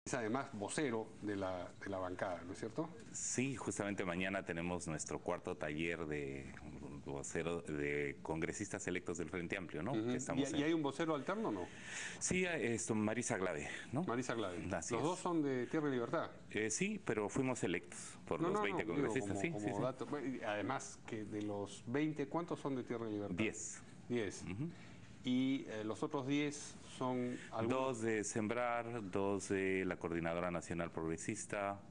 Es además vocero de la bancada, ¿no es cierto? Sí, justamente mañana tenemos nuestro cuarto taller de vocero de congresistas electos del Frente Amplio, ¿no? Que estamos ¿Y hay un vocero alterno o no? Sí, Marisa Glave, ¿no? Marisa Glave. Así Los es. dos son de Tierra y Libertad. Sí, pero fuimos electos por los 20 digo, congresistas, como, sí. dato. Bueno, además, que de los 20, ¿cuántos son de Tierra y Libertad? 10. 10. Y los otros 10 son algunos... 2 de Sembrar, 2 de la Coordinadora Nacional Progresista,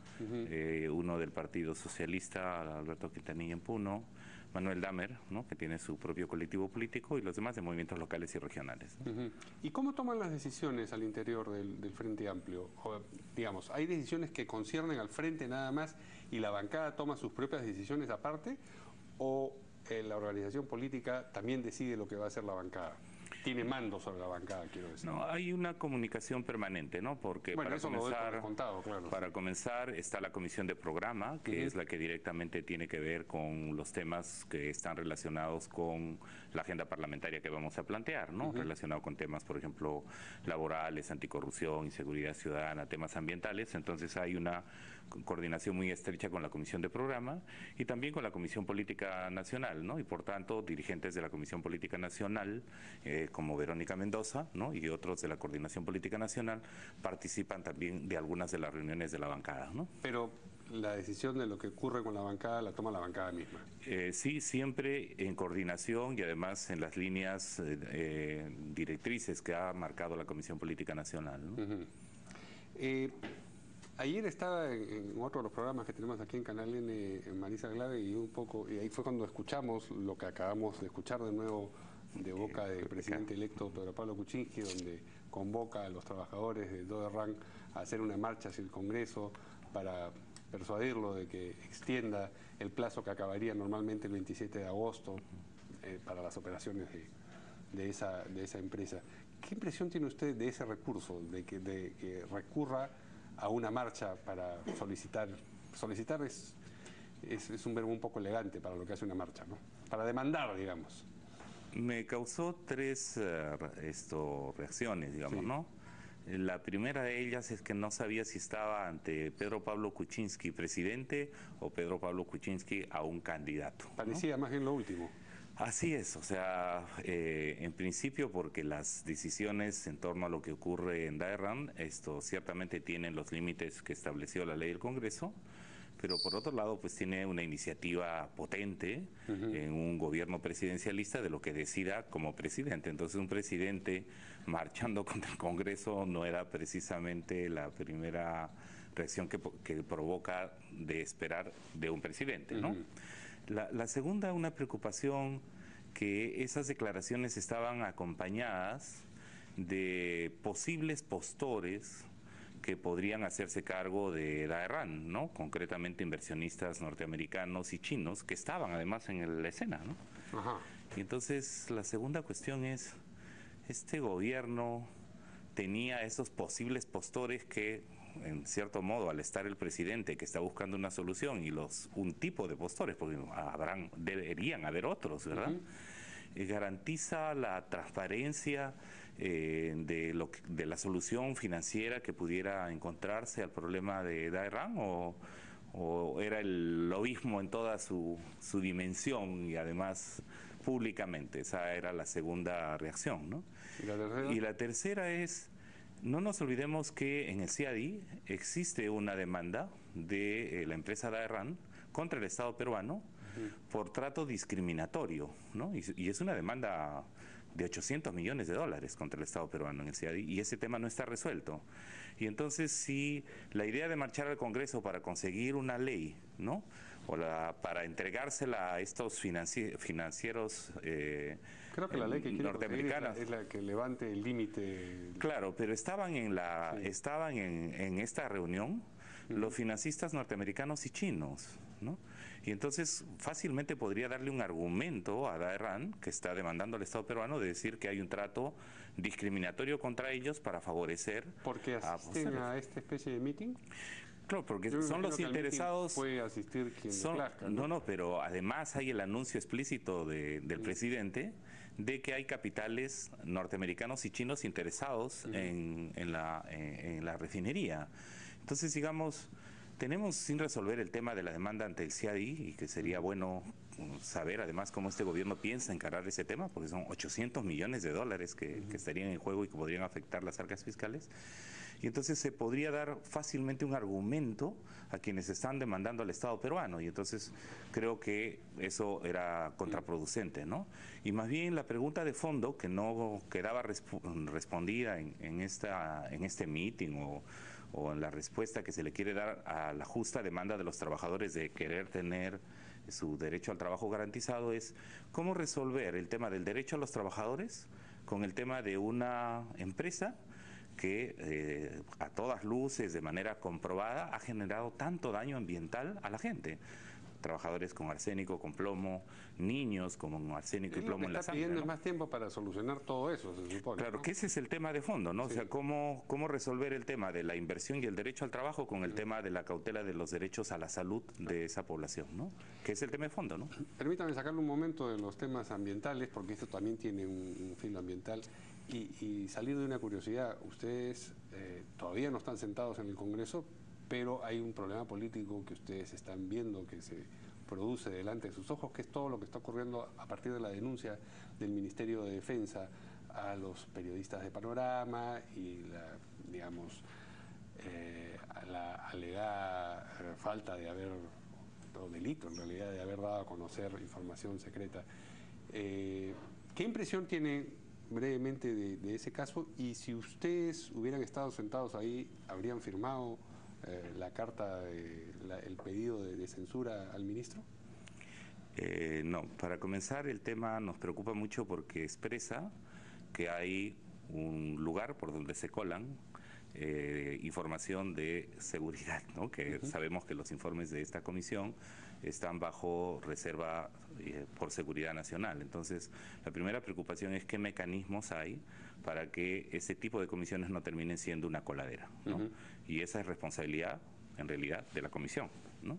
uno del Partido Socialista, Alberto Quintanilla en Puno, Manuel Damer, ¿no? Que tiene su propio colectivo político, y los demás de movimientos locales y regionales, ¿no? ¿Y cómo toman las decisiones al interior del Frente Amplio? O, digamos, ¿hay decisiones que conciernen al Frente nada más y la bancada toma sus propias decisiones aparte? ¿O la organización política también decide lo que va a hacer la bancada? Tiene mando sobre la bancada, quiero decir. No, hay una comunicación permanente, ¿no? Porque bueno, para eso comenzar, lo doy por contado, claro. Para comenzar está la comisión de programa, que es la que directamente tiene que ver con los temas que están relacionados con la agenda parlamentaria que vamos a plantear, ¿no? Relacionado con temas, por ejemplo, laborales, anticorrupción, inseguridad ciudadana, temas ambientales. Entonces hay una coordinación muy estrecha con la comisión de programa y también con la Comisión Política Nacional, ¿no? Y por tanto, dirigentes de la Comisión Política Nacional, como Verónica Mendoza, ¿no? Y otros de la Coordinación Política Nacional participan también de algunas de las reuniones de la bancada, ¿no? Pero la decisión de lo que ocurre con la bancada la toma la bancada misma. Sí, siempre en coordinación y además en las líneas directrices que ha marcado la Comisión Política Nacional, ¿no? Ayer estaba en otro de los programas que tenemos aquí en Canal N, en Marisa Glave, y ahí fue cuando escuchamos lo que acabamos de escuchar de nuevo de boca del presidente electo Pedro Pablo Kuczynski, donde convoca a los trabajadores de Doderran a hacer una marcha hacia el Congreso para persuadirlo de que extienda el plazo que acabaría normalmente el 27 de agosto para las operaciones de esa empresa. ¿Qué impresión tiene usted de ese recurso, de que recurra a una marcha para solicitar? Solicitar es un verbo un poco elegante para lo que hace una marcha, ¿no? Para demandar, digamos. Me causó 3 reacciones, digamos, sí, ¿no? La primera de ellas es que no sabía si estaba ante Pedro Pablo Kuczynski presidente o Pedro Pablo Kuczynski a un candidato, ¿no? Parecía más bien lo último. Así es, o sea, en principio porque las decisiones en torno a lo que ocurre en Daerran, ciertamente tienen los límites que estableció la ley del Congreso, pero por otro lado pues tiene una iniciativa potente en un gobierno presidencialista de lo que decida como presidente. Entonces un presidente marchando contra el Congreso no era precisamente la primera reacción que provoca de esperar de un presidente, ¿no? La segunda, una preocupación que esas declaraciones estaban acompañadas de posibles postores que podrían hacerse cargo de Daerran, ¿no? Concretamente inversionistas norteamericanos y chinos que estaban además en la escena, ¿no? Ajá. Y entonces la segunda cuestión es, este gobierno tenía esos posibles postores que, en cierto modo, al estar el presidente que está buscando una solución y un tipo de postores, porque deberían haber otros, ¿verdad? Garantiza la transparencia de la solución financiera que pudiera encontrarse al problema de Daerran, o era el lobismo en toda su dimensión y además públicamente. Esa era la segunda reacción, ¿no? Y la tercera es, no nos olvidemos que en el CIADI existe una demanda de la empresa Daerran contra el Estado peruano por trato discriminatorio, ¿no? Y es una demanda de 800 millones de dólares contra el Estado peruano en el CIADI, y ese tema no está resuelto. Y entonces, si la idea de marchar al Congreso para conseguir una ley, ¿no? Para entregársela a estos financieros creo que la ley que quiere norteamericanos es la que levante el límite. Claro, pero estaban en esta reunión los financistas norteamericanos y chinos, ¿no? Y entonces fácilmente podría darle un argumento a Daerran, que está demandando al Estado peruano, de decir que hay un trato discriminatorio contra ellos para favorecer. ¿Por qué asisten a esta especie de meeting? Claro, porque son los interesados. Puede asistir quien le plazca, ¿no? No, pero además hay el anuncio explícito del presidente de que hay capitales norteamericanos y chinos interesados en la refinería. Entonces, digamos, tenemos sin resolver el tema de la demanda ante el CIADI, y que sería bueno saber además cómo este gobierno piensa encarar ese tema, porque son 800 millones de dólares que estarían en juego y que podrían afectar las arcas fiscales. Y entonces se podría dar fácilmente un argumento a quienes están demandando al Estado peruano, y entonces creo que eso era contraproducente, ¿no? Y más bien la pregunta de fondo, que no quedaba respondida en este meeting o en la respuesta que se le quiere dar a la justa demanda de los trabajadores de querer tener su derecho al trabajo garantizado, es cómo resolver el tema del derecho a los trabajadores con el tema de una empresa que a todas luces, de manera comprobada, ha generado tanto daño ambiental a la gente. Trabajadores con arsénico, con plomo, niños con arsénico y plomo en la sangre. Está pidiendo ¿no? más tiempo para solucionar todo eso, se supone. Claro, ¿no? que ese es el tema de fondo, ¿no? Sí. O sea, cómo resolver el tema de la inversión y el derecho al trabajo con el tema de la cautela de los derechos a la salud de esa población, ¿no? Que es el tema de fondo, ¿no? Permítame sacarle un momento de los temas ambientales, porque esto también tiene un filo ambiental, y salir de una curiosidad. Ustedes todavía no están sentados en el Congreso, pero hay un problema político que ustedes están viendo que se produce delante de sus ojos, que es todo lo que está ocurriendo a partir de la denuncia del Ministerio de Defensa a los periodistas de Panorama y la alegada falta de haber, o delito en realidad, de haber dado a conocer información secreta. ¿Qué impresión tiene brevemente de ese caso? Y si ustedes hubieran estado sentados ahí, ¿habrían firmado la carta, el pedido de censura al ministro? No, para comenzar, el tema nos preocupa mucho porque expresa que hay un lugar por donde se colan información de seguridad, ¿no? Que sabemos que los informes de esta comisión están bajo reserva por seguridad nacional. Entonces, la primera preocupación es qué mecanismos hay para que ese tipo de comisiones no terminen siendo una coladera, ¿no? Y esa es responsabilidad, en realidad, de la comisión, ¿no?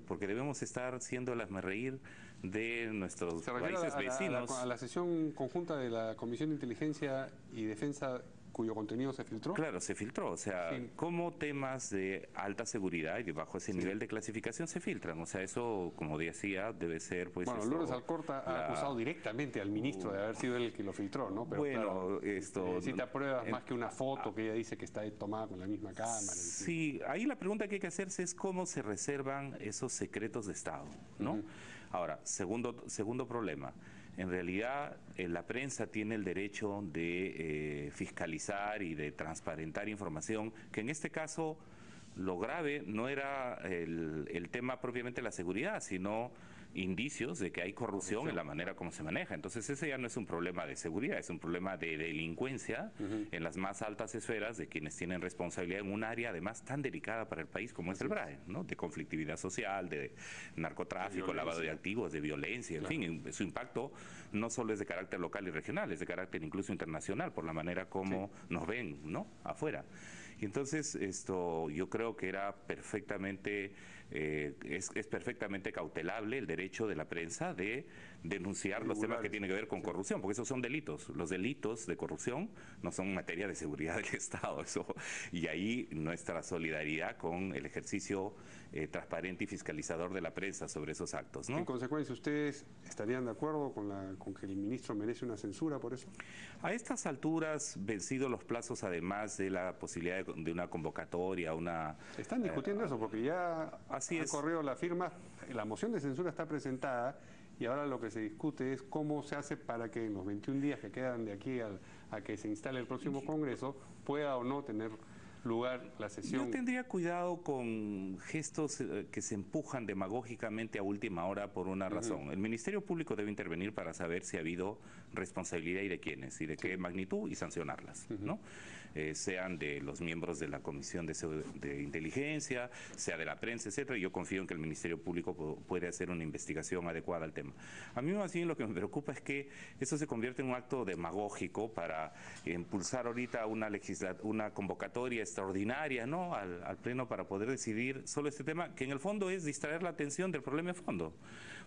Porque debemos estar siendo el hazmerreír de nuestros países vecinos. ¿A la sesión conjunta de la Comisión de Inteligencia y Defensa cuyo contenido se filtró? Claro, se filtró. O sea, sí. ¿Cómo temas de alta seguridad y de bajo ese nivel de clasificación se filtran? O sea, eso, como decía, debe ser... pues. Bueno, Lourdes Alcorta ha acusado directamente al ministro de haber sido él el que lo filtró, ¿no? Pero bueno, claro, esto... necesita pruebas más que una foto que ella dice que está tomada con la misma cámara. Sí, ahí la pregunta que hay que hacerse es cómo se reservan esos secretos de Estado, ¿no? Ahora, segundo problema. En realidad, la prensa tiene el derecho de fiscalizar y de transparentar información, que en este caso lo grave no era el tema propiamente de la seguridad, sino indicios de que hay corrupción en la manera como se maneja. Entonces ese ya no es un problema de seguridad, es un problema de delincuencia en las más altas esferas de quienes tienen responsabilidad en un área además tan delicada para el país como es el BRAE, ¿no? De conflictividad social, de narcotráfico, lavado de activos, de violencia, en fin, su impacto no solo es de carácter local y regional, es de carácter incluso internacional por la manera como nos ven, ¿no? Afuera. Y entonces yo creo que era perfectamente, es perfectamente cautelable el derecho de la prensa de denunciar los temas que tienen que ver con corrupción, porque esos son delitos. Los delitos de corrupción no son materia de seguridad del Estado. Y ahí nuestra solidaridad con el ejercicio transparente y fiscalizador de la prensa sobre esos actos, ¿no? En consecuencia, ¿ustedes estarían de acuerdo con que el ministro merece una censura por eso? A estas alturas, vencidos los plazos, además de la posibilidad de una convocatoria, Están discutiendo eso, porque ya han corrido la firma, la moción de censura está presentada, y ahora lo que se discute es cómo se hace para que en los 21 días que quedan de aquí a que se instale el próximo Congreso pueda o no tener lugar la sesión. Yo tendría cuidado con gestos que se empujan demagógicamente a última hora por una razón. El Ministerio Público debe intervenir para saber si ha habido responsabilidad y de quiénes, y de qué magnitud, y sancionarlas, ¿no? sean de los miembros de la Comisión de Inteligencia, sea de la prensa, etcétera. Yo confío en que el Ministerio Público puede hacer una investigación adecuada al tema. A mí más bien lo que me preocupa es que eso se convierte en un acto demagógico para impulsar ahorita una convocatoria extraordinaria, ¿no?, al Pleno para poder decidir solo este tema, que en el fondo es distraer la atención del problema de fondo.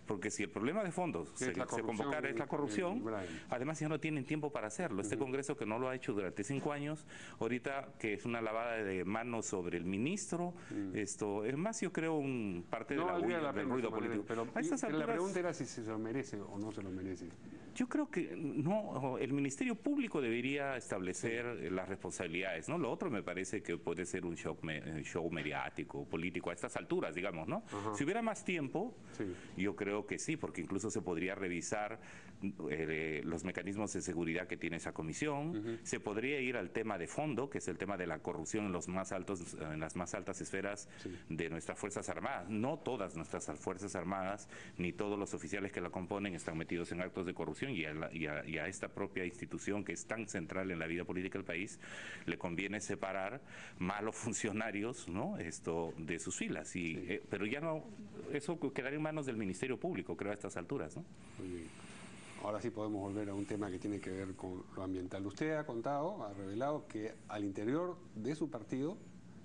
Porque si el problema de fondo se convocara es la corrupción, además ya no tienen tiempo para hacerlo. Este Congreso, que no lo ha hecho durante 5 años, ahorita que es una lavada de manos sobre el ministro, esto es más, yo creo, parte de del ruido político. Pero a estas alturas, la pregunta era si se lo merece o no se lo merece. Yo creo que no, el Ministerio Público debería establecer las responsabilidades, ¿no? Lo otro me parece que puede ser un show mediático, político a estas alturas, digamos, ¿no? Si hubiera más tiempo, yo creo que sí, porque incluso se podría revisar los mecanismos de seguridad que tiene esa comisión, se podría ir al tema de fondo, que es el tema de la corrupción en las más altas esferas de nuestras Fuerzas Armadas. No todas nuestras Fuerzas Armadas, ni todos los oficiales que la componen están metidos en actos de corrupción, y a esta propia institución, que es tan central en la vida política del país, le conviene separar malos funcionarios, ¿no?, de sus filas. Pero ya no, eso quedaría en manos del Ministerio Público, creo, a estas alturas, ¿no? Muy bien. Ahora sí podemos volver a un tema que tiene que ver con lo ambiental. Usted ha revelado que al interior de su partido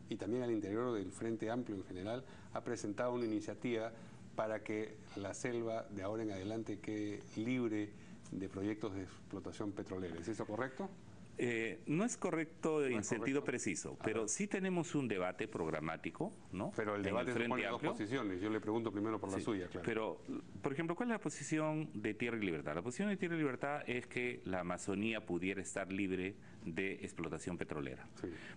y también al interior del Frente Amplio en general, ha presentado una iniciativa para que la selva de ahora en adelante quede libre de proyectos de explotación petrolera. ¿Es eso correcto? No es correcto en sentido preciso, pero sí tenemos un debate programático, ¿no? Pero el debate supone dos posiciones. Yo le pregunto primero por la suya, claro. Pero, por ejemplo, ¿cuál es la posición de Tierra y Libertad? La posición de Tierra y Libertad es que la Amazonía pudiera estar libre de explotación petrolera.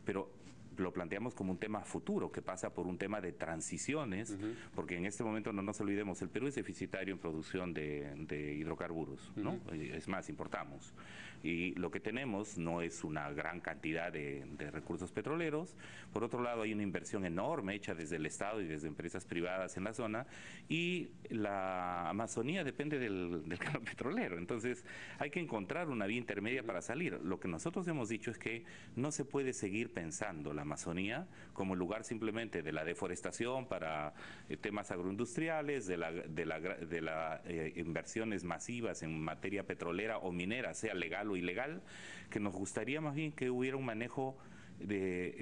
Pero lo planteamos como un tema futuro, que pasa por un tema de transiciones, porque en este momento, no nos olvidemos, el Perú es deficitario en producción de hidrocarburos, ¿no? Es más, importamos. Y lo que tenemos no es una gran cantidad de recursos petroleros. Por otro lado, hay una inversión enorme hecha desde el Estado y desde empresas privadas en la zona, y la Amazonía depende del canon petrolero. Entonces, hay que encontrar una vía intermedia para salir. Lo que nosotros hemos dicho es que no se puede seguir pensando la Amazonía como lugar simplemente de la deforestación para temas agroindustriales, de las inversiones masivas en materia petrolera o minera, sea legal o ilegal, que nos gustaría más bien que hubiera un manejo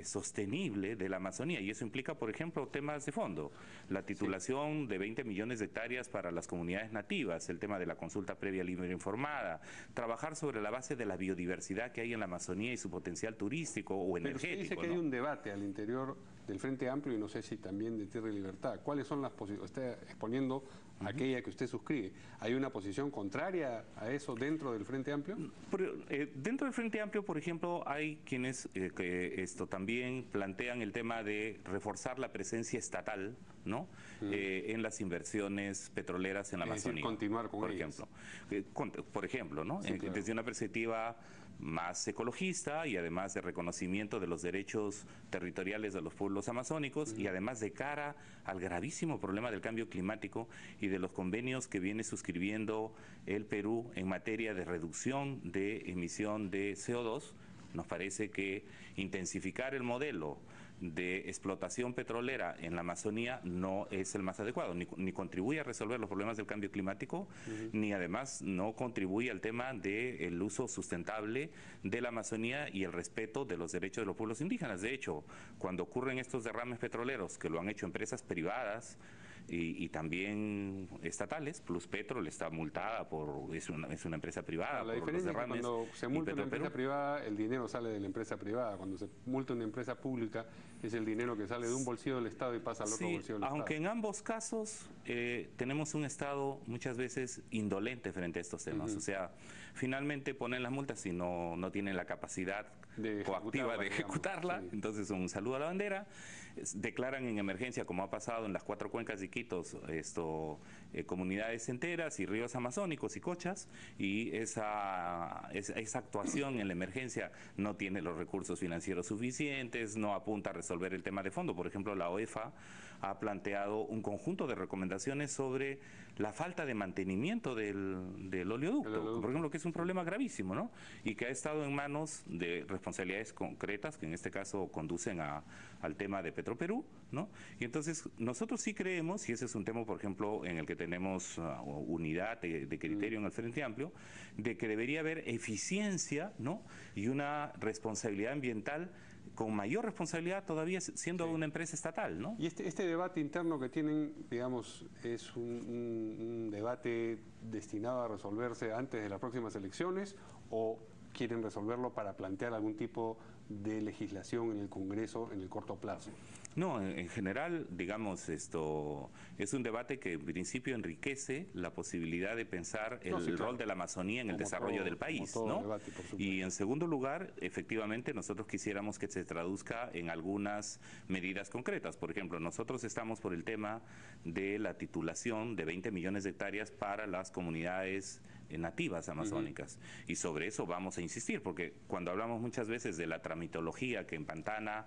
sostenible de la Amazonía, y eso implica, por ejemplo, temas de fondo, la titulación de 20 millones de hectáreas para las comunidades nativas, el tema de la consulta previa libre e informada, trabajar sobre la base de la biodiversidad que hay en la Amazonía y su potencial turístico o energético. Pero usted dice que hay un debate al interior del Frente Amplio y no sé si también de Tierra y Libertad. ¿Cuáles son las posiciones? Usted exponiendo aquella que usted suscribe. ¿Hay una posición contraria a eso dentro del Frente Amplio? Dentro del Frente Amplio, por ejemplo, hay quienes también plantean el tema de reforzar la presencia estatal, ¿no? En las inversiones petroleras en la Amazonía. Decir, continuar con por ellas. Por ejemplo, ¿no? Sí, claro. Desde una perspectiva más ecologista y además de reconocimiento de los derechos territoriales de los pueblos amazónicos, y además de cara al gravísimo problema del cambio climático y de los convenios que viene suscribiendo el Perú en materia de reducción de emisión de CO2, nos parece que intensificar el modelo de explotación petrolera en la Amazonía no es el más adecuado, ni contribuye a resolver los problemas del cambio climático, ni además no contribuye al tema del uso sustentable de la Amazonía y el respeto de los derechos de los pueblos indígenas. De hecho, cuando ocurren estos derrames petroleros, que lo han hecho empresas privadas y también estatales, Pluspetrol está multada es una empresa privada. La diferencia es que cuando se multa una empresa privada, el dinero sale de la empresa privada. Cuando se multa una empresa pública, es el dinero que sale de un bolsillo del Estado y pasa al otro bolsillo del Estado. Aunque en ambos casos tenemos un Estado muchas veces indolente frente a estos temas. O sea, finalmente ponen las multas y no tienen la capacidad coactiva de ejecutarla. Entonces, un saludo a la bandera. Declaran en emergencia, como ha pasado en las 4 cuencas de Iquitos, comunidades enteras y ríos amazónicos y cochas, y esa actuación en la emergencia no tiene los recursos financieros suficientes, no apunta a resolver el tema de fondo. Por ejemplo, la OEFA ha planteado un conjunto de recomendaciones sobre la falta de mantenimiento del oleoducto, por ejemplo, que es un problema gravísimo, ¿no? Y que ha estado en manos de responsables responsabilidades concretas que en este caso conducen al tema de Petroperú, ¿no? Y entonces nosotros sí creemos, y ese es un tema, por ejemplo, en el que tenemos unidad de criterio en el Frente Amplio, de que debería haber eficiencia, ¿no? Y una responsabilidad ambiental con mayor responsabilidad todavía siendo una empresa estatal, ¿no? Y este debate interno que tienen, digamos, es un debate destinado a resolverse antes de las próximas elecciones, o quieren resolverlo para plantear algún tipo de legislación en el Congreso en el corto plazo. No, en general, digamos, esto es un debate que en principio enriquece la posibilidad de pensar el rol de la Amazonía en el desarrollo del país, ¿no? Debate, y en segundo lugar, efectivamente, nosotros quisiéramos que se traduzca en algunas medidas concretas. Por ejemplo, nosotros estamos por el tema de la titulación de 20 millones de hectáreas para las comunidades nativas amazónicas. Y sobre eso vamos a insistir, porque cuando hablamos muchas veces de la tramitología que empantana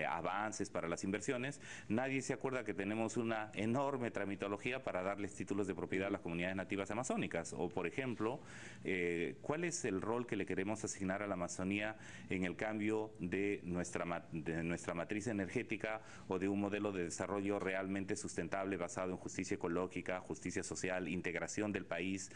avances para las inversiones, nadie se acuerda que tenemos una enorme tramitología para darles títulos de propiedad a las comunidades nativas amazónicas. O, por ejemplo, ¿cuál es el rol que le queremos asignar a la Amazonía en el cambio de nuestra matriz energética o de un modelo de desarrollo realmente sustentable basado en justicia ecológica, justicia social, integración del país,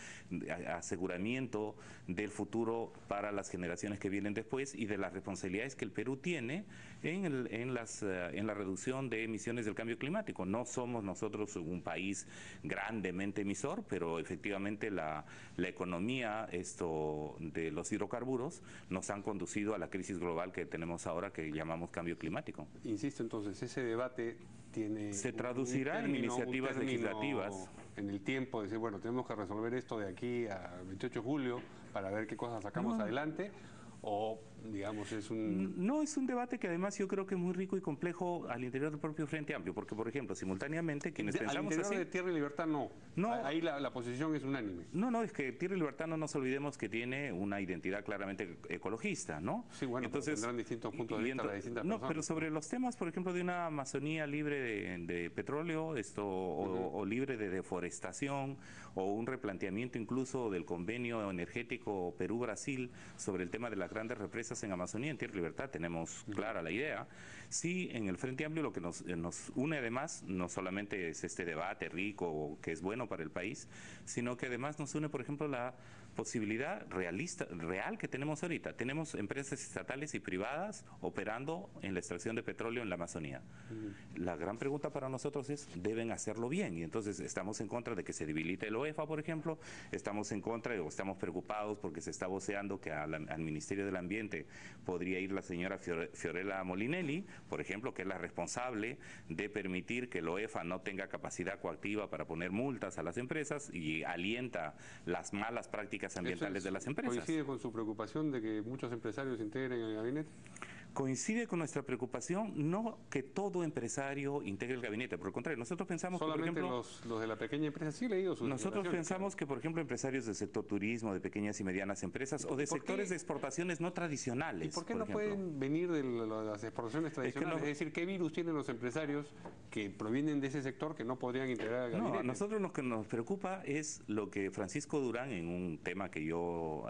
aseguramiento del futuro para las generaciones que vienen después y de las responsabilidades que el Perú tiene en la reducción de emisiones del cambio climático? No somos nosotros un país grandemente emisor, pero efectivamente la economía de los hidrocarburos nos han conducido a la crisis global que tenemos ahora, que llamamos cambio climático. Insisto, entonces, ese debate se traducirá en iniciativas legislativas en el tiempo, de decir, bueno, tenemos que resolver esto de aquí a 28 de julio para ver qué cosas sacamos adelante, o digamos es un... No, es un debate que además yo creo que es muy rico y complejo al interior del propio Frente Amplio, porque por ejemplo, simultáneamente quienes pensamos al interior así... de Tierra y Libertad no. Ahí la posición es unánime. No, es que Tierra y Libertad no nos olvidemos que tiene una identidad claramente ecologista, ¿no? Sí, bueno, entonces tendrán distintos puntos de vista las distintas personas. No, pero sobre los temas, por ejemplo, de una Amazonía libre de petróleo, o libre de deforestación, o un replanteamiento incluso del convenio energético Perú-Brasil sobre el tema de las grandes represas en Amazonía, en Tierra y Libertad tenemos clara la idea. Sí, en el Frente Amplio lo que nos une además no solamente es este debate rico que es bueno para el país, sino que además nos une, por ejemplo, la posibilidad real que tenemos ahorita. Tenemos empresas estatales y privadas operando en la extracción de petróleo en la Amazonía. La gran pregunta para nosotros es, ¿deben hacerlo bien? Y entonces estamos en contra de que se debilite el OEFA, por ejemplo, estamos en contra o estamos preocupados porque se está voceando que al Ministerio del Ambiente podría ir la señora Fiorella Molinelli, por ejemplo, que es la responsable de permitir que el OEFA no tenga capacidad coactiva para poner multas a las empresas y alienta las malas prácticas ambientales de las empresas. ¿Coincide con su preocupación de que muchos empresarios se integren en el gabinete? Coincide con nuestra preocupación, no que todo empresario integre el gabinete, por el contrario, nosotros pensamos solamente que, por ejemplo, los de la pequeña empresa, sí he leído sus nosotros pensamos que, por ejemplo, empresarios del sector turismo, de pequeñas y medianas empresas, o de sectores de exportaciones no tradicionales. ¿Y por qué no pueden venir de las exportaciones tradicionales? Es decir, ¿qué virus tienen los empresarios que provienen de ese sector que no podrían integrar al gabinete? No, a nosotros lo que nos preocupa es lo que Francisco Durán, en un tema que yo,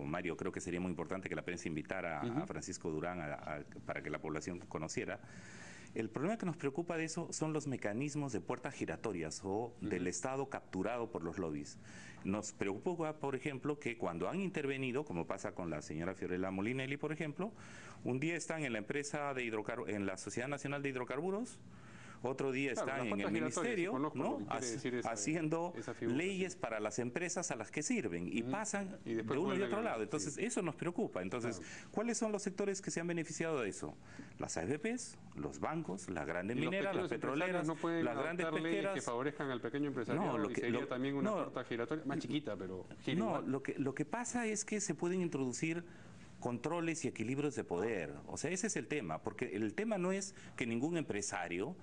Mario, creo que sería muy importante que la prensa invitara a Francisco Durán para que la población conociera. El problema que nos preocupa de eso son los mecanismos de puertas giratorias o del Estado capturado por los lobbies. Nos preocupa, por ejemplo, que cuando han intervenido, como pasa con la señora Fiorella Molinelli, por ejemplo, un día están en la empresa en la Sociedad Nacional de Hidrocarburos, otro día están en el ministerio, ¿no? Haciendo leyes para las empresas a las que sirven y pasan de uno y otro lado. Entonces, eso nos preocupa. Entonces, ¿cuáles son los sectores que se han beneficiado de eso? Las AFPs, los bancos, las grandes mineras, las petroleras, las grandes pesqueras. Que favorezcan al pequeño empresario, sería también una puerta giratoria, más chiquita, pero gira igual. Lo que pasa es que se pueden introducir controles y equilibrios de poder. O sea, ese es el tema, porque el tema no es que ningún empresario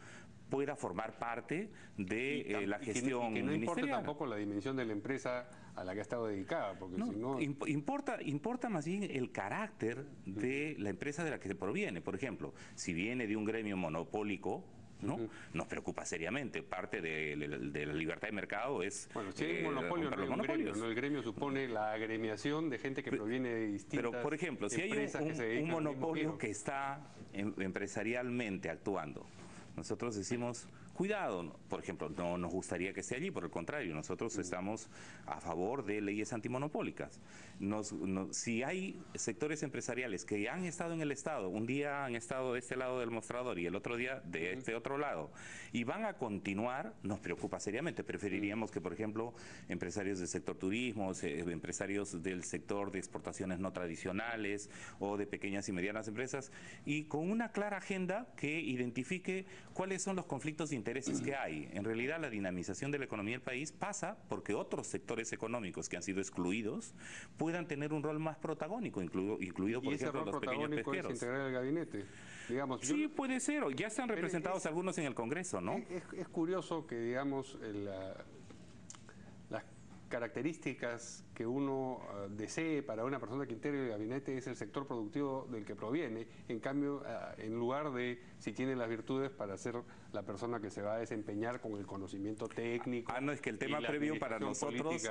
pueda formar parte de la gestión que no ministerial. Importa tampoco la dimensión de la empresa a la que ha estado dedicada, porque si no... Importa más bien el carácter de la empresa de la que se proviene. Por ejemplo, si viene de un gremio monopólico, ¿no? Nos preocupa seriamente. Parte de la libertad de mercado es... Bueno, si hay un monopolio, no hay un gremio, ¿no? El gremio supone la agremiación de gente que proviene de distintas Pero, por ejemplo, si hay un monopolio que está empresarialmente actuando, nosotros decimos, cuidado, por ejemplo, no nos gustaría que esté allí, por el contrario, nosotros estamos a favor de leyes antimonopólicas. Si hay sectores empresariales que han estado en el Estado, un día han estado de este lado del mostrador y el otro día de este otro lado, y van a continuar, nos preocupa seriamente. Preferiríamos que, por ejemplo, empresarios del sector turismo, empresarios del sector de exportaciones no tradicionales o de pequeñas y medianas empresas, y con una clara agenda que identifique cuáles son los conflictos de intereses que hay. En realidad, la dinamización de la economía del país pasa porque otros sectores económicos que han sido excluidos puedan tener un rol más protagónico, incluido por ejemplo, los pequeños pesqueros. ¿Es integrar el gabinete? Digamos, sí, puede ser. Ya están representados algunos en el Congreso, ¿no? Es curioso que, digamos, las características que uno desee para una persona que integre el gabinete es el sector productivo del que proviene, en cambio, en lugar de si tiene las virtudes para ser la persona que se va a desempeñar con el conocimiento técnico. No, es que el tema previo para nosotros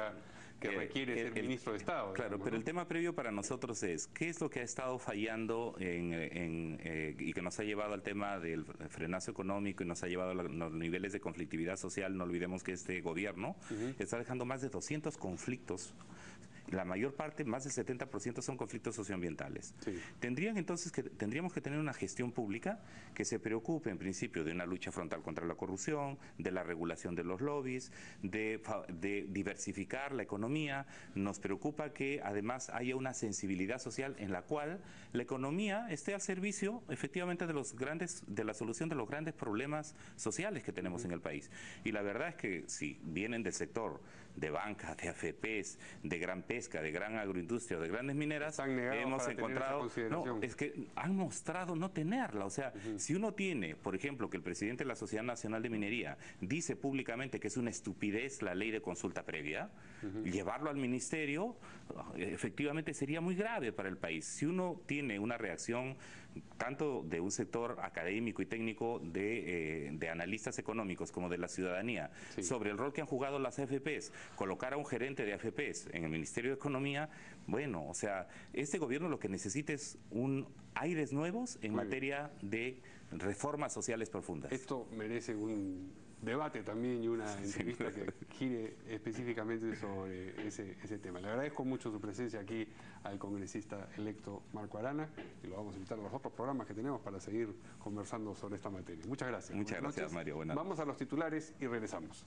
que requiere ser ministro de Estado. Claro, digamos, pero ¿no? El tema previo para nosotros es qué es lo que ha estado fallando y que nos ha llevado al tema del frenazo económico y nos ha llevado a los niveles de conflictividad social. No olvidemos que este gobierno está dejando más de 200 conflictos. La mayor parte, más del 70%, son conflictos socioambientales. Sí. Tendríamos que tener una gestión pública que se preocupe en principio de una lucha frontal contra la corrupción, de la regulación de los lobbies, de diversificar la economía. Nos preocupa que además haya una sensibilidad social en la cual la economía esté al servicio efectivamente de la solución de los grandes problemas sociales que tenemos en el país. Y la verdad es que si vienen del sector de banca, de AFPs, de gran pesca, de gran agroindustria, de grandes mineras, hemos encontrado, no, es que han mostrado no tenerla. O sea, si uno tiene, por ejemplo, que el presidente de la Sociedad Nacional de Minería dice públicamente que es una estupidez la ley de consulta previa, llevarlo al ministerio efectivamente sería muy grave para el país. Si uno tiene una reacción tanto de un sector académico y técnico de analistas económicos como de la ciudadanía sobre el rol que han jugado las AFPs, colocar a un gerente de AFPs en el Ministerio de Economía, bueno, o sea, este gobierno lo que necesita es aires nuevos en materia de reformas sociales profundas. Esto merece un debate también y una entrevista que gire específicamente sobre ese tema. Le agradezco mucho su presencia aquí al congresista electo Marco Arana y lo vamos a invitar a los otros programas que tenemos para seguir conversando sobre esta materia. Muchas gracias. Muchas gracias, Mario. Vamos a los titulares y regresamos.